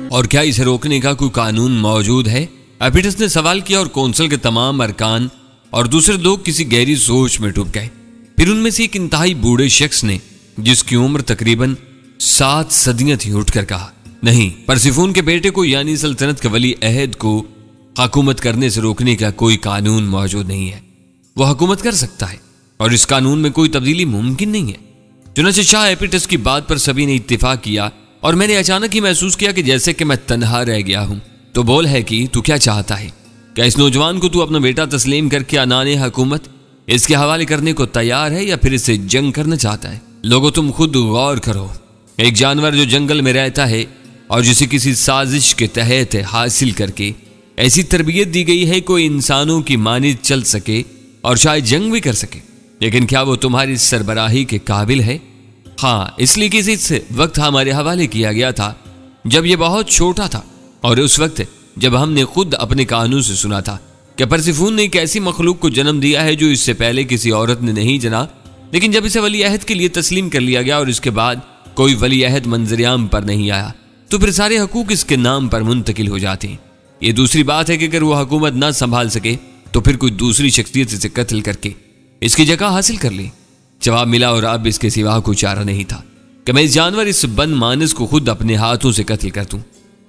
और क्या इसे रोकने का कोई कानून मौजूद है? एपिटस ने सवाल किया और कौंसल के तमाम अरकान और दूसरे लोग किसी गहरी सोच में डूब गए। फिर उनमें से एक इंतहाई बूढ़े शख्स ने, जिसकी उम्र तकरीबन 7 सदियां थी, उठकर कहा, नहीं, परसिफोन के बेटे को यानी सल्तनत के वली अहद को हुकूमत करने से रोकने का कोई कानून मौजूद नहीं है। वो हुकूमत कर सकता है और इस कानून में कोई तब्दीली मुमकिन नहीं है। चुनांचे शाह एपिटस की बात पर सभी ने इत्तेफाक किया और मैंने अचानक ही महसूस किया कि जैसे कि मैं तन्हा रह गया हूं। तो बोल है कि तू क्या चाहता है? क्या इस नौजवान को तू अपना बेटा तस्लीम करके अनाने हुकूमत इसके हवाले करने को तैयार है या फिर इससे जंग करना चाहता है? लोगों, तुम खुद गौर करो। एक जानवर जो जंगल में रहता है और जिसे किसी साजिश के तहत हासिल करके ऐसी तरबियत दी गई है कोई इंसानों की मानिद चल सके और शायद जंग भी कर सके, लेकिन क्या वो तुम्हारी सरबराही के काबिल है? हाँ, इसलिए कि इस वक्त हमारे हवाले किया गया था जब ये बहुत छोटा था और उस वक्त जब हमने खुद अपने कानून से सुना था कि परसिफोन ने एक ऐसी मखलूक को जन्म दिया है जो इससे पहले किसी औरत ने नहीं जना, लेकिन जब इसे वली अहद के लिए तस्लीम कर लिया गया और इसके बाद कोई वली अहद मंजरियाम पर नहीं आया तो फिर सारे हकूक इसके नाम पर मुंतकिल हो जाते हैं। ये दूसरी बात है कि अगर वो हुकूमत ना संभाल सके तो फिर कोई दूसरी शख्सियत इसे कत्ल करके इसकी जगह हासिल कर ले। जवाब मिला और अब इसके सिवा कोई चारा नहीं था कि मैं इस जानवर, इस बन मानस को खुद अपने हाथों से कत्ल कर दूं।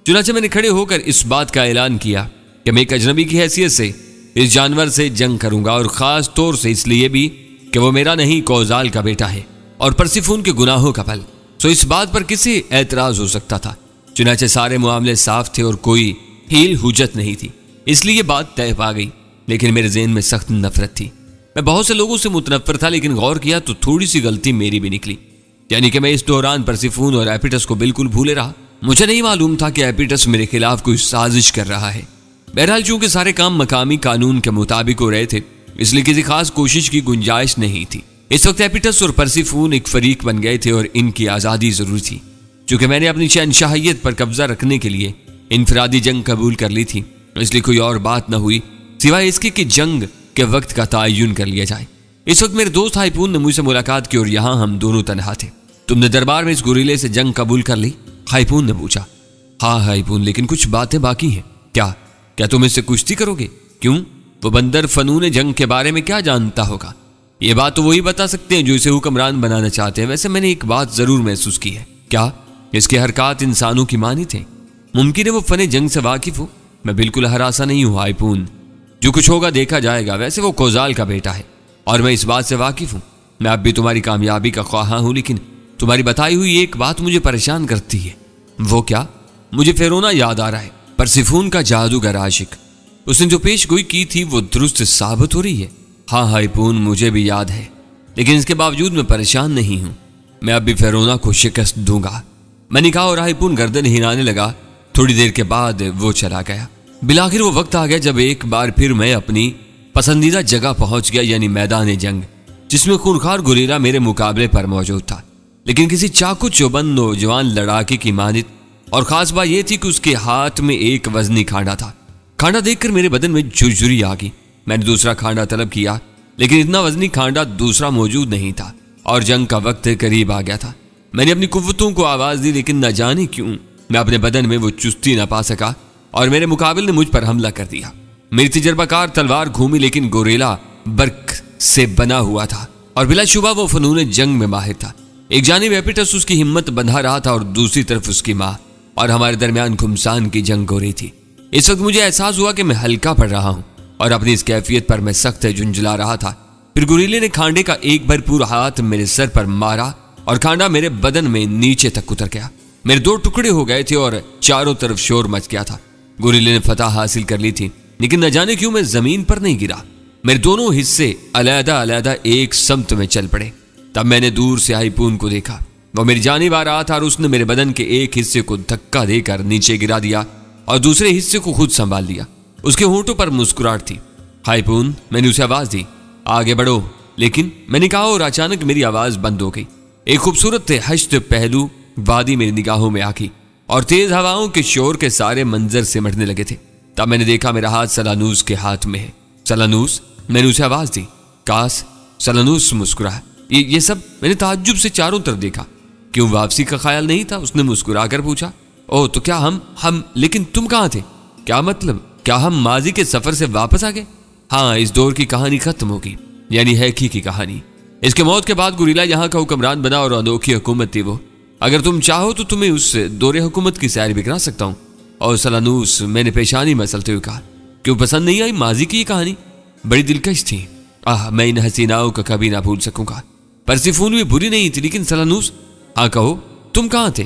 चुनांचे मैंने खड़े होकर इस बात का ऐलान किया कि मैं एक अजनबी की हैसियत से इस जानवर से जंग करूंगा और खास तौर से इसलिए भी कि वो मेरा नहीं, कौजाल का बेटा है और परसिफोन के गुनाहों का फल। सो इस बात पर किसी एतराज हो सकता था। चुनांचे सारे मामले साफ थे और कोई हील हुज्जत नहीं थी, इसलिए ये बात तय पा गई। लेकिन मेरे ज़हन में सख्त नफरत थी। मैं बहुत से लोगों से मुतनफ्फर था, लेकिन गौर किया तो थोड़ी सी गलती मेरी भी निकली, यानी कि मैं इस दौरान परसिफोन और एपिटस को बिल्कुल भूले रहा। मुझे नहीं मालूम था कि एपिटस मेरे खिलाफ कोई साजिश कर रहा है। बहरहाल चूंकि सारे काम मकामी कानून के मुताबिक हो रहे थे, इसलिए किसी खास कोशिश की गुंजाइश नहीं थी। इस वक्त एपिटस और परसिफोन एक फरीक बन गए थे और इनकी आज़ादी जरूरी थी। चूंकि मैंने अपनी शहनशाहियत पर कब्जा रखने के लिए इनफरादी जंग कबूल कर ली थी, इसलिए कोई और बात न हुई सिवाय इसके कि जंग के वक्त का तयन कर लिया जाए। इस वक्त मेरे दोस्त हाइपून ने मुझसे मुलाकात की और यहाँ हम दोनों तनहा थे। तुमने दरबार में इस गुरीले से जंग कबूल कर ली? हाइपून ने पूछा। हाँ हाइपून, लेकिन कुछ बातें बाकी हैं। क्या तुम इससे कुश्ती करोगे? क्यों? वो बंदर फनून जंग के बारे में क्या जानता होगा? ये बात तो वही बता सकते हैं जो इसे हुक्मरान बनाना चाहते हैं। वैसे मैंने एक बात जरूर महसूस की है। क्या? इसके हरकत इंसानों की मानित है। मुमकिन है वो फने जंग से वाकिफ हो। मैं बिल्कुल हरासा नहीं हूँ हाइपून, जो कुछ होगा देखा जाएगा। वैसे वो कौजाल का बेटा है और मैं इस बात से वाकिफ हूँ। मैं अब भी तुम्हारी कामयाबी का ख्वाहा हूँ, लेकिन तुम्हारी बताई हुई एक बात मुझे परेशान करती है। वो क्या? मुझे फेरोना याद आ रहा है, परसिफोन का जादूगर आशिक। उसने जो पेशगोई की थी वो दुरुस्त साबित हो रही है। हाँ हाइपून, मुझे भी याद है, लेकिन इसके बावजूद मैं परेशान नहीं हूँ। मैं अब भी फेरोना को शिकस्त दूंगा। मैंने कहा और हाइपून गर्दन हिलाने लगा। थोड़ी देर के बाद वो चला गया। बिलाखिर वो वक्त आ गया जब एक बार फिर मैं अपनी पसंदीदा जगह पहुंच गया, यानी मैदान जंग, जिसमें खूनखार गुरीला मेरे मुकाबले पर मौजूद था, लेकिन किसी चाकू चौबंद नौजवान लड़ाके की मानित। और खास बात यह थी कि उसके हाथ में एक वजनी खांडा था। खांडा देखकर मेरे बदन में झुरझुरी आ गई। मैंने दूसरा खांडा तलब किया, लेकिन इतना वजनी खांडा दूसरा मौजूद नहीं था और जंग का वक्त करीब आ गया था। मैंने अपनी कुव्वतों को आवाज दी, लेकिन न जाने क्यों मैं अपने बदन में वो चुस्ती न पा सका और मेरे मुकाबिल ने मुझ पर हमला कर दिया। मेरी तजर्बाकार तलवार घूमी, लेकिन गोरेला बर्क से बना हुआ था और बिलाशुबा वो फनून जंग में माहिर था। एक जानिब एपिटस उसकी हिम्मत बंधा रहा था और दूसरी तरफ उसकी माँ, और हमारे दरमियान घुमसान की जंग हो रही थी। इस वक्त मुझे एहसास हुआ कि मैं हल्का पड़ रहा हूँ और अपनी इस कैफियत पर मैं सख्त झुंझला रहा था। फिर गुरीले ने खांडे का एक भरपूर हाथ मेरे सर पर मारा और खांडा मेरे बदन में नीचे तक उतर गया। मेरे 2 टुकड़े हो गए थे और चारों तरफ शोर मच गया था। गुरीले ने फतह हासिल कर ली थी, लेकिन न जाने क्यों मैं जमीन पर नहीं गिरा। मेरे दोनों हिस्से अलहदा अलहदा एक समत में चल पड़े। तब मैंने दूर से हाइपून को देखा। वो मेरी जानिब आ रहा था और उसने मेरे बदन के एक हिस्से को धक्का देकर नीचे गिरा दिया और दूसरे हिस्से को खुद संभाल लिया। उसके होंठों पर मुस्कुराहट थी। हाइपून, मैंने उसे आवाज दी, आगे बढ़ो। लेकिन मैंने कहा और अचानक मेरी आवाज बंद हो गई। एक खूबसूरत हश्त पहलू वादी मेरी निगाहों में आकी और तेज हवाओं के शोर के सारे मंजर सिमटने लगे थे। तब मैंने देखा मेरा हाथ सलानूस के हाथ में है। सलानूस, मैंने उसे आवाज दी। काश। सलानूस मुस्कुराया। ये सब मैंने ताज्जुब से चारों तरफ देखा। क्यों वापसी का ख्याल नहीं था? उसने मुस्कुरा कर पूछा। ओह, तो क्या हम लेकिन तुम कहाँ थे? क्या मतलब? क्या हम माजी के सफर से वापस आ गए? हाँ, इस दौर की कहानी खत्म होगी, यानी हैकी की कहानी। इसके मौत के बाद गुरीला यहाँ का हुक्मरान बना और अनोखी हुकूमत थी वो। अगर तुम चाहो तो तुम्हें उस दौरे हुकूमत की सैर भी करा सकता हूँ। और सलानूस, मैंने पेशानी मसलते हुए कहा, क्यों पसंद नहीं आई माजी की ये कहानी? बड़ी दिलकश थी। मैं इन हसीनाओं का कभी ना भूल सकूंगा। परसिफून भी बुरी नहीं थी, लेकिन सलानूस, हाँ कहो, तुम कहाँ थे?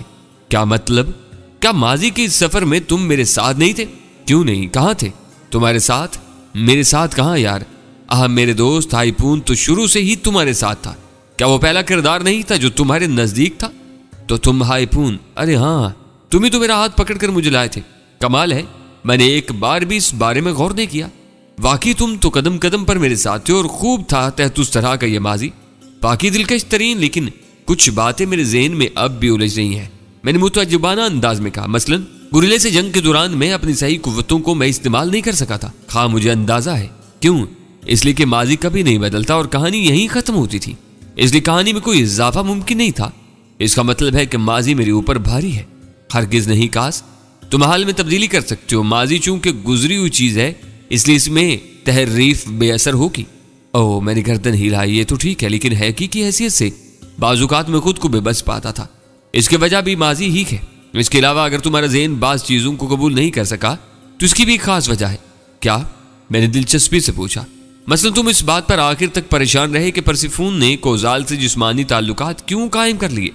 क्या मतलब? क्या माजी के इस सफर में तुम मेरे साथ नहीं थे? क्यों नहीं, कहाँ थे? तुम्हारे साथ? मेरे साथ कहाँ यार? मेरे दोस्त हाइपून तो शुरू से ही तुम्हारे साथ था। क्या वो पहला किरदार नहीं था जो तुम्हारे नजदीक था? तो तुम हाइपून, अरे हाँ, तुम ही तो मेरा हाथ पकड़कर मुझे लाए थे। कमाल है, मैंने एक बार भी इस बारे में गौर नहीं किया। वाकई तुम तो कदम कदम पर मेरे साथ थे और खूब था तहतुस तरह का ये माजी। बाकी दिलकश तरीन, लेकिन कुछ बातें मेरे ज़हन में अब भी उलझ रही हैं। मैंने मुतअज्जिबाना अंदाज में कहा, मसलन गुरिल्ले से जंग के दौरान मैं अपनी सही कुव्वतों को मैं इस्तेमाल नहीं कर सका था। हाँ, मुझे अंदाजा है। क्यों? इसलिए कि माजी कभी नहीं बदलता और कहानी यहीं खत्म होती थी, इसलिए कहानी में कोई इजाफा मुमकिन नहीं था। इसका मतलब है कि माजी मेरे ऊपर भारी है। हरगिज नहीं काश, तुम हाल में तब्दीली कर सकते हो। माजी चूंकि गुजरी हुई चीज है, इसलिए इसमें तहरीफ बेअसर होगी। ओह, मैंने गर्दन हिलाई, ये तो ठीक है, लेकिन हैकी की हैसियत से बाजुकात में खुद को बेबस पाता था। इसकी वजह भी माजी ही है। इसके अलावा अगर तुम्हारा ज़हन बाज चीजों को कबूल नहीं कर सका तो इसकी भी खास वजह है। क्या? मैंने दिलचस्पी से पूछा। मसलन तुम इस बात पर आखिर तक परेशान रहे कि परसिफून ने कोजाल से जिस्मानी ताल्लुकात क्यों कायम कर लिए?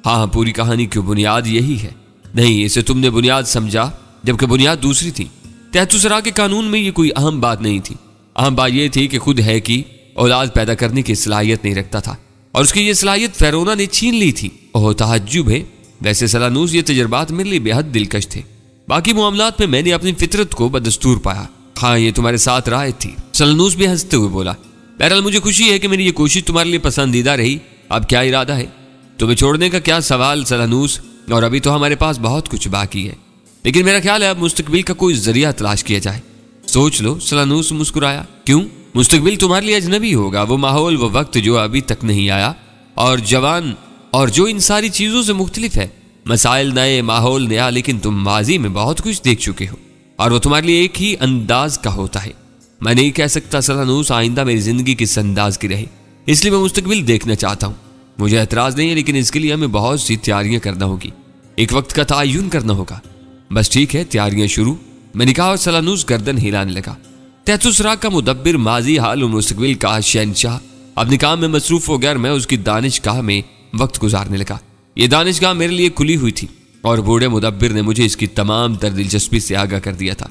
हाँ, पूरी कहानी की बुनियाद यही है। नहीं, इसे तुमने बुनियाद समझा, जबकि बुनियाद दूसरी थी। तहतुसरा के कानून में ये कोई अहम बात नहीं थी। अहम बात यह थी कि खुद है कि औलाद पैदा करने की सलाहियत नहीं रखता था और उसकी ये सलाहियत फेरोना ने छीन ली थी। ओह, ताज्जुब है। वैसे सलानूस, ये तजर्बात मेरे लिए बेहद दिलकश थे। बाकी मामलात में मैंने अपनी फितरत को बदस्तूर पाया। हाँ, ये तुम्हारे साथ राहत थी। सलानूस भी हंसते हुए बोला। बहरहाल मुझे खुशी है कि मेरी ये कोशिश तुम्हारे लिए पसंदीदा रही। अब क्या इरादा है? तुम्हें छोड़ने का क्या सवाल सलानूस, और अभी तो हमारे पास बहुत कुछ बाकी है। लेकिन मेरा ख्याल है अब मुस्तकबिल का कोई जरिया तलाश किया जाए। सोच लो, सलानूस मुस्कुराया। क्यों? मुस्तकबिल तुम्हारे लिए अजनबी होगा, वो माहौल, वो वक्त जो अभी तक नहीं आया, और जवान, और जो इन सारी चीजों से मुख्तलिफ है। मसाइल नए, माहौल नया, लेकिन तुम माजी में बहुत कुछ देख चुके हो और वो तुम्हारे लिए एक ही अंदाज का होता है। मैं नहीं कह सकता सलानूस आइंदा मेरी जिंदगी किस अंदाज की रहे, इसलिए मैं मुस्तकबिल देखना चाहता हूँ। मुझे एतराज नहीं है, लेकिन इसके लिए हमें बहुत सी तैयारियां करना होगी, एक वक्त का तयन करना होगा। बस ठीक है, तैयारियां शुरू। मैंने कहा और सलानूस गर्दन हिलाने लगा। तहतुसरा का मुदब्बिर, माजी, हाल और मुस्तकबिल का शहनशाह अपने काम में मसरूफ हो गया और मैं उसकी दानिशगाह में वक्त गुजारने लगा। ये दानिशगाह मेरे लिए खुली हुई थी और बूढ़े मुदब्बिर ने मुझे इसकी तमाम तर दिलचस्पी से आगाह कर दिया था।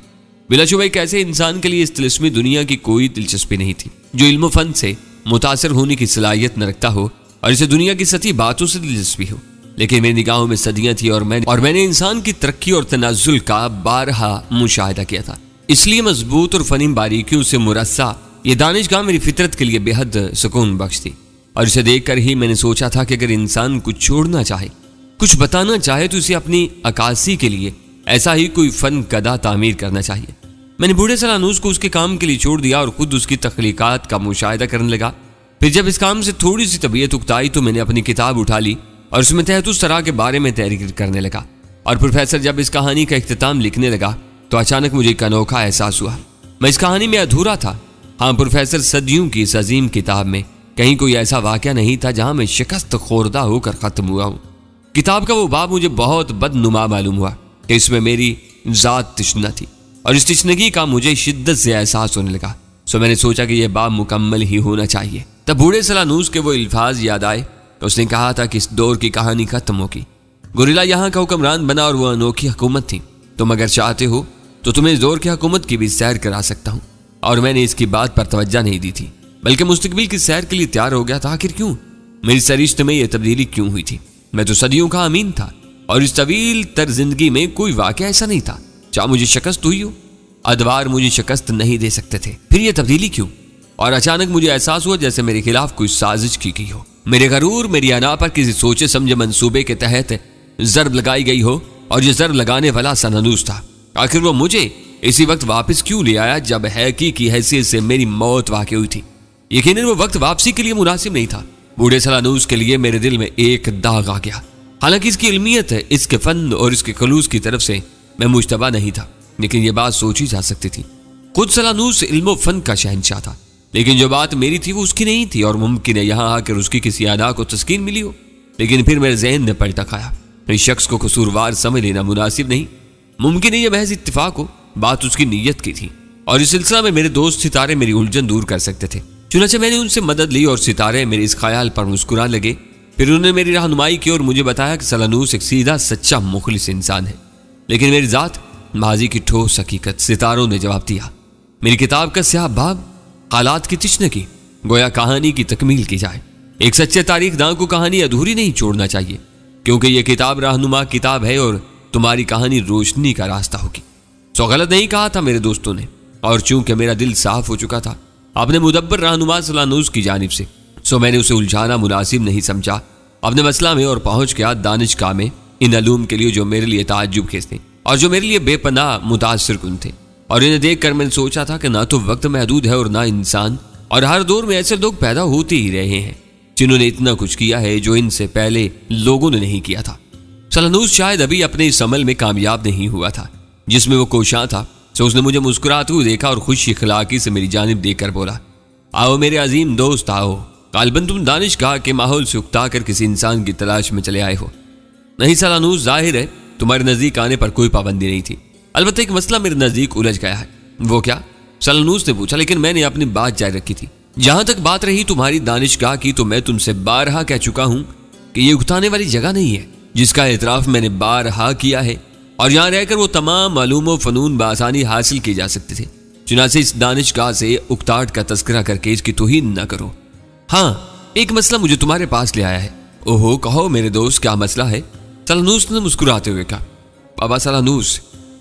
बिलाशुबह एक ऐसे इंसान के लिए इस तिलिस्मी दुनिया की कोई दिलचस्पी नहीं थी जो इल्म फन से मुतासर होने की सलाहियत न रखता हो और इसे दुनिया की सती बातों से दिलचस्पी हो। लेकिन मेरी निगाहों में सदियां थी और मैंने इंसान की तरक्की और तनाजुल का बारहा मुशाहिदा किया था। इसलिए मजबूत और फनी बारीकियों से मुरस्सा ये दानिशगाह मेरी फितरत के लिए बेहद सुकून बख्श थी। और इसे देखकर ही मैंने सोचा था कि अगर इंसान कुछ छोड़ना चाहे, कुछ बताना चाहे, तो इसे अपनी अकासी के लिए ऐसा ही कोई फन कदा तामीर करना चाहिए। मैंने बूढ़े सलानूस को उसके काम के लिए छोड़ दिया और खुद उसकी तख्लीकात का मुशाहिदा करने लगा। फिर जब इस काम से थोड़ी सी तबीयत उकताई तो मैंने अपनी किताब उठा ली और उसमें तहतुस तरह के बारे में तहरीर करने लगा। और प्रोफेसर जब इस कहानी का इख्तिताम लिखने लगा तो अचानक मुझे एक अनोखा एहसास हुआ। मैं इस कहानी में अधूरा था। हाँ प्रोफेसर, सदियों की इस अजीम किताब में कहीं कोई ऐसा वाक़या नहीं था जहां मैं शिकस्त खोरदा होकर ख़त्म हुआ हूँ। किताब का वो बाब मुझे बहुत बदनुमा मालूम हुआ कि इसमें मेरी ज़ात तिश्ना थी और इस तिश्नगी का मुझे शिद्दत से एहसास होने लगा। सो मैंने सोचा कि यह बाब मुकम्मल ही होना चाहिए। तब बूढ़े सलानूस के वो अल्फाज याद आए। उसने कहा था कि इस दौर की कहानी खत्म होगी। गुरिल्ला यहाँ का हुक्मरान बना और वह अनोखी हुकूमत थी। तुम अगर चाहते हो तो तुम्हें इस दौर की हुकूमत की भी सैर करा सकता हूँ। और मैंने इसकी बात पर तवज्जो नहीं दी थी, बल्कि मुस्तकबिल की सैर के लिए तैयार हो गया था। आखिर क्यों? मेरी सरिश्त में यह तब्दीली क्यों हुई थी? मैं तो सदियों का अमीन था और इस तवील तर जिंदगी में कोई वाक़या ऐसा नहीं था चाहे मुझे शिकस्त हुई हो। अदवार मुझे शिकस्त नहीं दे सकते थे, फिर यह तब्दीली क्यों? और अचानक मुझे एहसास हुआ जैसे मेरे खिलाफ कोई साजिश की गई हो। मेरे गरूर, मेरी अना पर किसी सोचे समझे मंसूबे के तहत जर्ब लगाई गई हो और यह जर्ब लगाने वाला सलानूस था। आखिर वो मुझे इसी वक्त वापस क्यों ले आया जब हैकी की हैसियत से मेरी मौत वाक़ई हुई थी? यकीनन वो वक्त वापसी के लिए मुनासिब नहीं था। बूढ़े सलानूस के लिए मेरे दिल में एक दाग आ गया। हालांकि इसकी इल्मियत है, इसके फन और इसके खलूस की तरफ से मैं मुश्तबा नहीं था, लेकिन यह बात सोची जा सकती थी। खुद सलानूस इल्म व फन का शहंशाह था, लेकिन जो बात मेरी थी वो उसकी नहीं थी, और मुमकिन है यहां आकर उसकी किसी अदा को तस्कीन मिली हो। लेकिन फिर मेरे जहन ने पलटा खाया, इस शख्स को कसूरवार समझ लेना मुनासिब नहीं। मुमकिन है यह महज इत्तिफाक हो, बात उसकी नीयत की थी, और इस सिलसिला में मेरे दोस्त सितारे मेरी उलझन दूर कर सकते थे। चुनाचे मैंने उनसे मदद ली और सितारे मेरे इस ख्याल पर मुस्कुरा लगे। फिर उन्होंने मेरी रहनुमाई की और मुझे बताया कि सलानूस एक सीधा सच्चा मुखलिस इंसान है, लेकिन मेरी जात माजी की ठोस हकीकत। सितारों ने जवाब दिया, मेरी किताब का स्याह बाब हालात की तिश्नगी, गोया कहानी की तकमील की जाए। एक सच्चे तारीखदां को कहानी अधूरी नहीं छोड़ना चाहिए, क्योंकि यह किताब रहनुमा किताब है और तुम्हारी कहानी रोशनी का रास्ता होगी। सो गलत नहीं कहा था मेरे दोस्तों ने, और चूंकि मेरा दिल साफ हो चुका था अपने मुदब्बर रहनुमा सलानूस की जानिब से, सो मैंने उसे उलझाना मुनासिब नहीं समझा अपने मसला में, और पहुंच गया दानिशगाह में इन अलूम के लिए जो मेरे लिए ताज्जुब खेज थे और जो मेरे लिए बेपनाह मुतासिर कुन थे। और इन्हें देखकर मैंने सोचा था कि ना तो वक्त महदूद है और ना इंसान, और हर दौर में ऐसे लोग पैदा होते ही रहे हैं जिन्होंने इतना कुछ किया है जो इनसे पहले लोगों ने नहीं किया था। सलानूस शायद अभी अपने इस अमल में कामयाब नहीं हुआ था जिसमें वो कोशां था। सो उसने मुझे मुस्कुराते हुए देखा और खुश इखलाकी से मेरी जानिब देखकर बोला, आओ मेरे अजीम दोस्त आओ, गालिबन तुम दानिशगाह के माहौल से उकता कर किसी इंसान की तलाश में चले आए हो। नहीं सलानूस, जाहिर है तुम्हारे नजदीक आने पर कोई पाबंदी नहीं थी, अलबत्ता एक मसला मेरे नजदीक उलझ गया है। वो क्या? सलानूस ने पूछा, लेकिन मैंने अपनी बात जारी रखी थी। जहां तक बात रही तुम्हारी दानिशगाह की, तो मैं तुमसे बारहा कह चुका हूं कि यह उकताने वाली जगह नहीं है, जिसका एतराफ मैंने बारहा किया है, और यहां रहकर वो तमाम मालूम व फनून बासानी हासिल किए जा सकते थे। चुनाचे इस दानिशगाह से उकताट का तस्करा करके इसकी तौहीन न करो। हाँ, एक मसला मुझे तुम्हारे पास ले आया है। ओहो, कहो मेरे दोस्त, क्या मसला है? सलानूस ने मुस्कुराते हुए कहा, बाबा सलानूस,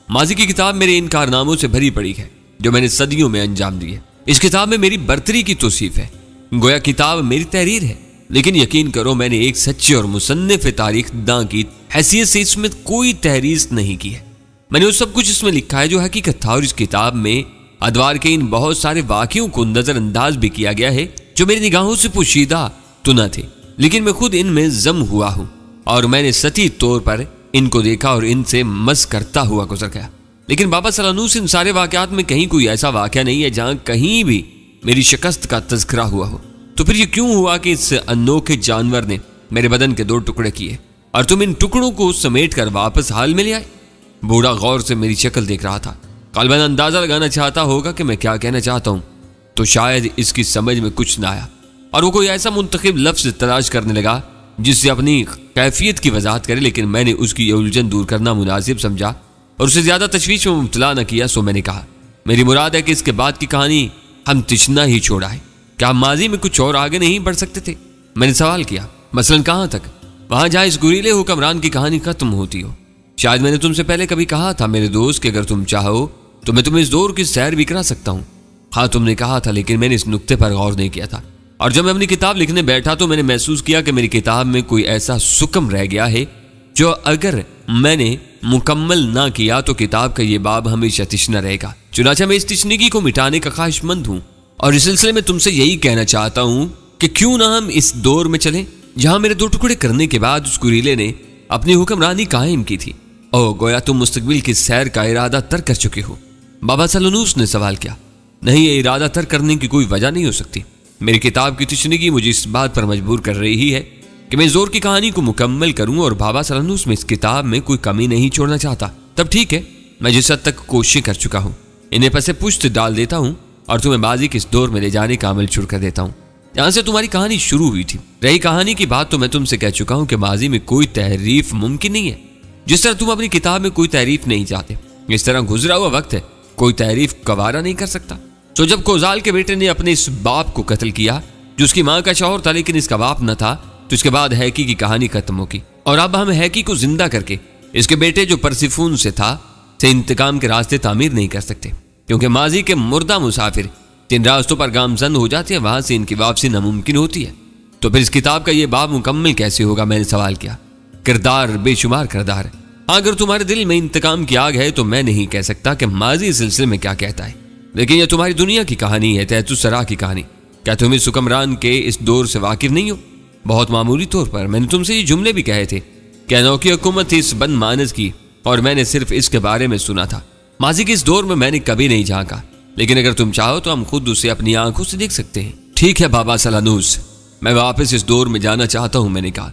माजी की किताब मेरे इन कारनामों से भरी पड़ी है जो मैंने सदियों में अंजाम दिए। इस किताब में मेरी बर्तरी की तौसीफ है, गोया किताब मेरी तहरीर है, लेकिन यकीन करो मैंने एक सच्चे और मुसन्निफ तारीख दां की हैसियत से इसमें कोई तहरीर नहीं की है। मैंने वो सब कुछ इसमें लिखा है जो हकीकत था, और इस किताब में अदवार के इन बहुत सारे वाक़ियों को नजरअंदाज भी किया गया है जो मेरी निगाहों से पोशीदा तो न थे, लेकिन मैं खुद इनमें जम हुआ हूं, और मैंने सती तौर पर इनको देखा और इनसे मस करता हुआ गुजर गया। लेकिन बाबा सलानूस, इन सारे वाकयात में कहीं कोई ऐसा वाकया नहीं है जहां कहीं भी मेरी शिकस्त का तज़किरा हुआ हो। तो फिर ये क्यों हुआ कि इस अनोखे जानवर ने मेरे बदन के 2 टुकड़े किए और तुम इन टुकड़ों को समेट कर वापस हाल में ले आए? बूढ़ा गौर से मेरी शक्ल देख रहा था, गालिबन अंदाजा लगाना चाहता होगा कि मैं क्या कहना चाहता हूं, तो शायद इसकी समझ में कुछ ना आया, और वो कोई ऐसा मुंतखब लफ्ज तलाश करने लगा जिससे अपनी कैफियत की वजाहत करे। लेकिन मैंने उसकी ये उलझन दूर करना मुनासिब समझा और उसे ज्यादा तशवीश में मुब्तला न किया। सो मैंने कहा, मेरी मुराद है कि इसके बाद की कहानी हम तिश्ना ही छोड़ा है। क्या हम माजी में कुछ और आगे नहीं बढ़ सकते थे? मैंने सवाल किया, मसलन कहां तक? वहां जहां इस गुरीले हुक्मरान की कहानी खत्म होती हो। शायद मैंने तुमसे पहले कभी कहा था मेरे दोस्त कि अगर तुम चाहो तो मैं तुम्हें इस दौर की सैर भी करा सकता हूं। हाँ, तुमने कहा था, लेकिन मैंने इस नुक्ते पर गौर नहीं किया था, और जब मैं अपनी किताब लिखने बैठा तो मैंने महसूस किया कि मेरी किताब में कोई ऐसा सुकम रह गया है जो अगर मैंने मुकम्मल ना किया तो किताब का ये बाब हमेशा तिश्ना रहेगा। चुनाचा मैं इस तिश्नगी को मिटाने का ख्वाहिशमंद हूं, और इस सिलसिले में तुमसे यही कहना चाहता हूं कि क्यों ना हम इस दौर में चलें जहां मेरे 2 टुकड़े करने के बाद उस गुरीले ने अपनी हुक्मरानी कायम की थी। ओ, गोया तुम मुस्तकबिल की सैर का इरादा तर कर चुके हो। बाबा सलानूस ने सवाल किया। नहीं, ये इरादा तर करने की कोई वजह नहीं हो सकती। मेरी किताब की तिश्नगी मुझे इस बात पर मजबूर कर रही है कि मैं जोर की कहानी को मुकम्मल करूं, और बाबा सलानूस में इस किताब में कोई कमी नहीं छोड़ना चाहता। तब ठीक है, मैं जिस हद तक कोशिश कर चुका हूं इन्हें पसे पुश्त डाल देता हूं और तुम्हें बाजी के इस दौर में ले जाने का अमल शुरू कर देता हूं जहां से तुम्हारी कहानी शुरू हुई थी। रही कहानी की बात, तो मैं तुमसे कह चुका हूं कि माजी में कोई तहरीफ मुमकिन नहीं है। जिस तरह तुम अपनी किताब में कोई तहरीफ नहीं चाहते, इस तरह गुजरा हुआ वक्त है कोई तहरीफ गवारा नहीं कर सकता। तो जब कोजाल के बेटे ने अपने इस बाप को कत्ल किया जो उसकी मां का शौहर था लेकिन इसका बाप न था, तो इसके बाद हैकी की कहानी खत्म होगी, और अब हम हैकी को जिंदा करके इसके बेटे जो परसिफून से था से इंतकाम के रास्ते तामीर नहीं कर सकते, क्योंकि माजी के मुर्दा मुसाफिर जिन रास्तों पर गामजन हो जाते हैं वहां से इनकी वापसी नामुमकिन होती है। तो फिर इस किताब का ये बाब मुकम्मल कैसे होगा? मैंने सवाल किया। किरदार, बेशुमार किरदार। अगर तुम्हारे दिल में इंतकाम की आग है तो मैं नहीं कह सकता कि माजी इस सिलसिले में क्या कहता है, लेकिन यह तुम्हारी दुनिया की कहानी है, तहतुस्सरा की कहानी। क्या तुम इस हुक्मरान के इस दौर से वाकिफ नहीं हो? बहुत मामूली तौर पर मैंने तुमसे ये जुमले भी कहे थे कि अनोखी हुकूमत थी इस बंद मानस की, और मैंने सिर्फ इसके बारे में सुना था। माजी के इस दौर में मैंने कभी नहीं झांका, लेकिन अगर तुम चाहो तो हम खुद उसे अपनी आंखों से देख सकते हैं। ठीक है बाबा सलानूस, मैं वापस इस दौर में जाना चाहता हूं, मैंने कहा।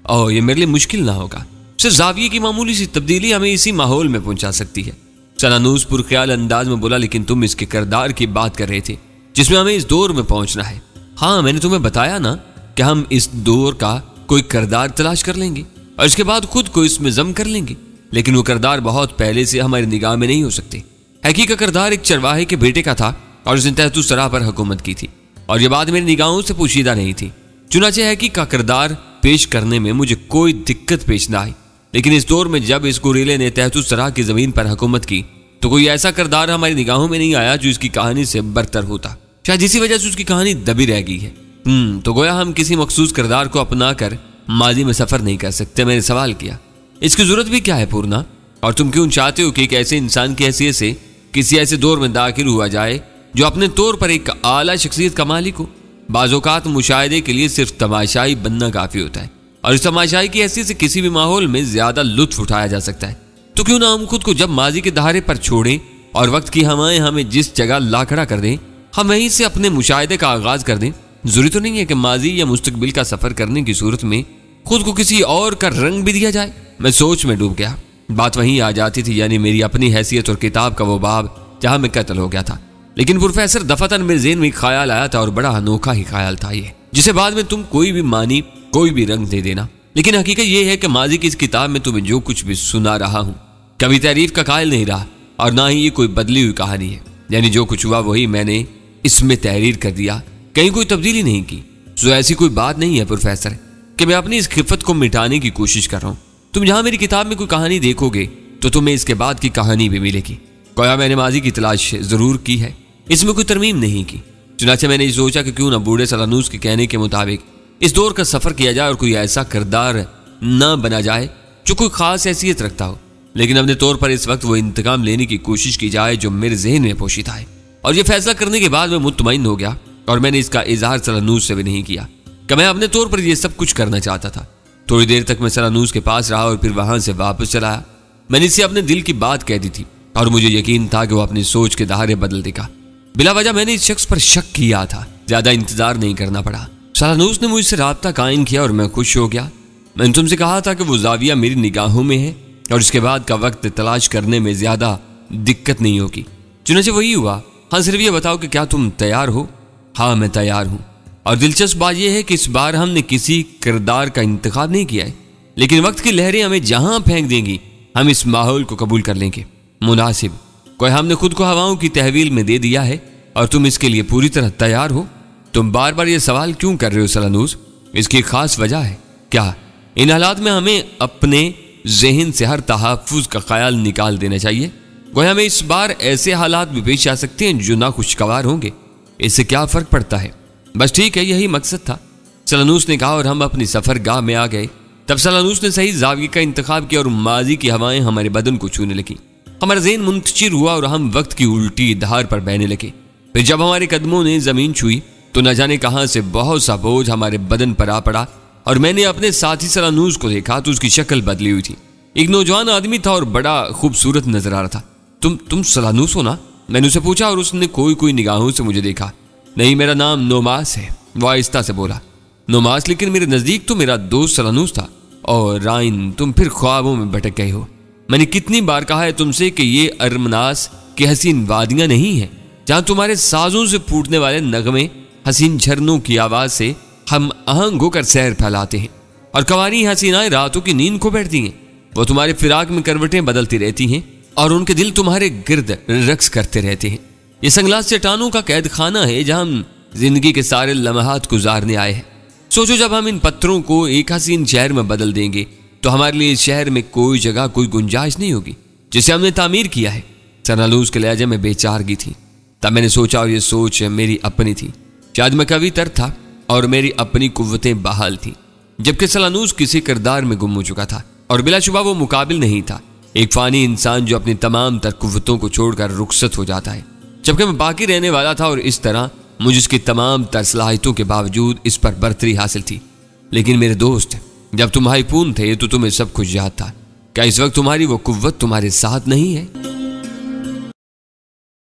और ये मेरे लिए मुश्किल ना होगा, सिर्फ जाविये की मामूली सी तब्दीली हमें इसी माहौल में पहुंचा सकती है। सलानूस पुरख्याल अंदाज में बोला, लेकिन तुम इसके किरदार की बात कर रहे थे जिसमें हमें इस दौर में पहुंचना है। हाँ, मैंने तुम्हें बताया ना कि हम इस दौर का कोई किरदार तलाश कर लेंगे और इसके बाद खुद को इसमें जम कर लेंगे, लेकिन वो किरदार बहुत पहले से हमारी निगाह में नहीं हो सकते। हैकी का किरदार एक चरवाहे के बेटे का था और उसने तहतुस सरा पर हुकूमत की थी, और यह बात मेरी निगाहों से पोशीदा नहीं थी। चुनाचे हैकी का किरदार पेश करने में मुझे कोई दिक्कत पेश ना आई, लेकिन इस दौर में जब इस गुरीले ने तहतुस सरा की जमीन पर हुकूमत की तो कोई ऐसा किरदार हमारी निगाहों में नहीं आया जो इसकी कहानी से बरतर होता। शायद इसी वजह से उसकी कहानी दबी रह गई है। तो गोया हम किसी मखसूस किरदार को अपना कर माजी में सफर नहीं कर सकते। मैंने सवाल किया, इसकी जरूरत भी क्या है पूर्णा, और तुम क्यों चाहते हो कि एक ऐसे इंसान की हैसियत से किसी ऐसे दौर में दाखिल हुआ जाए जो अपने तौर पर एक आला शख्सियत का मालिक हो। बाज़-औक़ात मुशाहिदे के लिए सिर्फ तमाशाई बनना काफ़ी होता है, और इस तमाशाई की हैसियत से किसी भी माहौल में ज़्यादा लुत्फ उठाया जा सकता है। तो क्यों ना हम खुद को जब माजी के दहारे पर छोड़ें और वक्त की हवाएं हमें जिस जगह ला खड़ा कर दें, हम वहीं से अपने मुशाहिदे का आगाज कर दें। जरूरी तो नहीं है कि माजी या मुस्तकबिल का सफर करने की सूरत में खुद को किसी और का रंग भी दिया जाए। मैं सोच में डूब गया। बात वहीं आ जाती थी, यानी मेरी अपनी हैसियत और किताब का वो बाब जहां मैं कत्ल हो गया था। लेकिन प्रोफेसर दफातन मेरे ज़हन में ख्याल आया था, और बड़ा अनोखा ही ख्याल था ये, जिसे बाद में तुम कोई भी मानी कोई भी रंग दे देना। लेकिन हकीकत यह है कि माजी की इस किताब में तुम्हें जो कुछ भी सुना रहा हूं कभी तारीफ का कायल नहीं रहा, और ना ही ये कोई बदली हुई कहानी है। यानी जो कुछ हुआ वही मैंने इसमें तहरीर कर दिया, कहीं कोई तब्दीली नहीं की। तो ऐसी कोई बात नहीं है प्रोफेसर कि मैं अपनी इस खिफत को मिटाने की कोशिश कर रहा हूं। तुम जहां मेरी किताब में कोई कहानी देखोगे तो तुम्हें इसके बाद की कहानी भी मिलेगी। गोया मैंने माजी की तलाश जरूर की है, इसमें कोई तरमीम नहीं की। चुनाचे मैंने सोचा कि क्यों ना बूढ़े सलानूस के कहने के मुताबिक इस दौर का सफर किया जाए और कोई ऐसा किरदार न बना जाए जो कोई खास हैसियत रखता हो, लेकिन अपने तौर पर इस वक्त वो इंतकाम लेने की कोशिश की जाए जो मेरे जहन में पोशीदा है। और ये फैसला करने के बाद मैं मुतमईन हो गया, और मैंने इसका इजहार सलानूस से भी नहीं किया कि मैं अपने तौर पर यह सब कुछ करना चाहता था। थोड़ी देर तक मैं सलानूस के पास रहा और फिर वहां से वापस चला आया। मैंने इससे अपने दिल की बात कह दी थी, और मुझे यकीन था कि वो अपनी सोच के दहारे बदल देगा। बिला वजह मैंने इस शख्स पर शक किया था, ज्यादा इंतजार नहीं करना पड़ा। सलानूस ने मुझसे राब्ता कायम किया और मैं खुश हो गया। मैंने तुमसे कहा था कि वो जाविया मेरी निगाहों में है और इसके बाद का वक्त तलाश करने में ज्यादा दिक्कत नहीं होगी। चुनाचे वही हुआ। हाँ, सिर्फ ये बताओ कि क्या तुम तैयार हो? हाँ, मैं तैयार हूँ। और दिलचस्प बात यह है कि इस बार हमने किसी किरदार का इंतखाब नहीं किया है, लेकिन वक्त की लहरें हमें जहां फेंक देंगी हम इस माहौल को कबूल कर लेंगे। मुनासिब कोई हमने खुद को हवाओं की तहवील में दे दिया है और तुम इसके लिए पूरी तरह तैयार हो। तुम बार बार ये सवाल क्यों कर रहे हो सलानूस? इसकी खास वजह है क्या? इन हालात में हमें अपने जहन से हर तहफ़्फ़ुज़ का ख्याल निकाल देना चाहिए। गोया हमें इस बार ऐसे हालात भी पेश आ सकते हैं जो नाखुशगवार होंगे। इससे क्या फ़र्क पड़ता है? बस ठीक है, यही मकसद था, सलानूस ने कहा, और हम अपनी सफ़र गाह में आ गए। तब सलानूस ने सही जाविये का इंतखाब किया और माजी की हवाएं हमारे बदन को छूने लगी। हमारा ज़हन मुंतशिर हुआ और हम वक्त की उल्टी धार पर बहने लगे। फिर जब हमारे कदमों ने ज़मीन छुई तो न जाने कहाँ से बहुत सा बोझ हमारे बदन पर आ पड़ा, और मैंने अपने साथी सलानूस को देखा तो उसकी शक्ल बदली हुई थी। एक नौजवान आदमी था और बड़ा खूबसूरत नजर आ रहा था। तुम सलानूस हो ना? मैंने उसे पूछा और उसने कोई निगाहों से मुझे देखा। नहीं, मेरा नाम नोमास है, वो आहिस्ता से बोला। नोमास, लेकिन मेरे नज़दीक तो मेरा दोस्त सलानूस था। और राइन, तुम फिर ख्वाबों में भटक गए हो। मैंने कितनी बार कहा है तुमसे कि ये अरमनास की हसीन वादियां नहीं है जहां तुम्हारे साजों से फूटने वाले नगमे हसीन झरनों की आवाज से हम आहंग होकर सैर फैलाते हैं, और कवानी हसीनाएं रातों की नींद को बैठती हैं। वो तुम्हारे फिराक में करवटें बदलती रहती हैं और उनके दिल तुम्हारे गिर्द रक्स करते रहते हैं। ये संगलास चट्टानों का कैद खाना है जहां हम जिंदगी के सारे लम्हात गुजारने आए हैं। सोचो, जब हम इन पत्थरों को एक हसीन शहर में बदल देंगे तो हमारे लिए इस शहर में कोई जगह, कोई गुंजाइश नहीं होगी जिसे हमने तामीर किया है। सलानूस के लहजे में बेचारगी थी। तब मैंने सोचा, और ये सोच मेरी अपनी थी। शायद मैं कवितर था और मेरी अपनी कुव्वतें बहाल थी, जबकि सलानूस किसी किरदार में गुम हो चुका था और बिलाशुबा वो मुकाबिल नहीं था। एक फानी इंसान जो अपनी तमाम तर कुव्वतों को छोड़कर रुखसत हो जाता है, जबकि मैं बाकी रहने वाला था, और इस तरह मुझे उसकी तमाम तर सलाहियतों के बावजूद इस पर बरतरी हासिल थी। लेकिन मेरे दोस्त, जब तुम हाईपून थे तो तुम्हें सब कुछ याद था। क्या इस वक्त तुम्हारी वो कुव्वत तुम्हारे साथ नहीं है?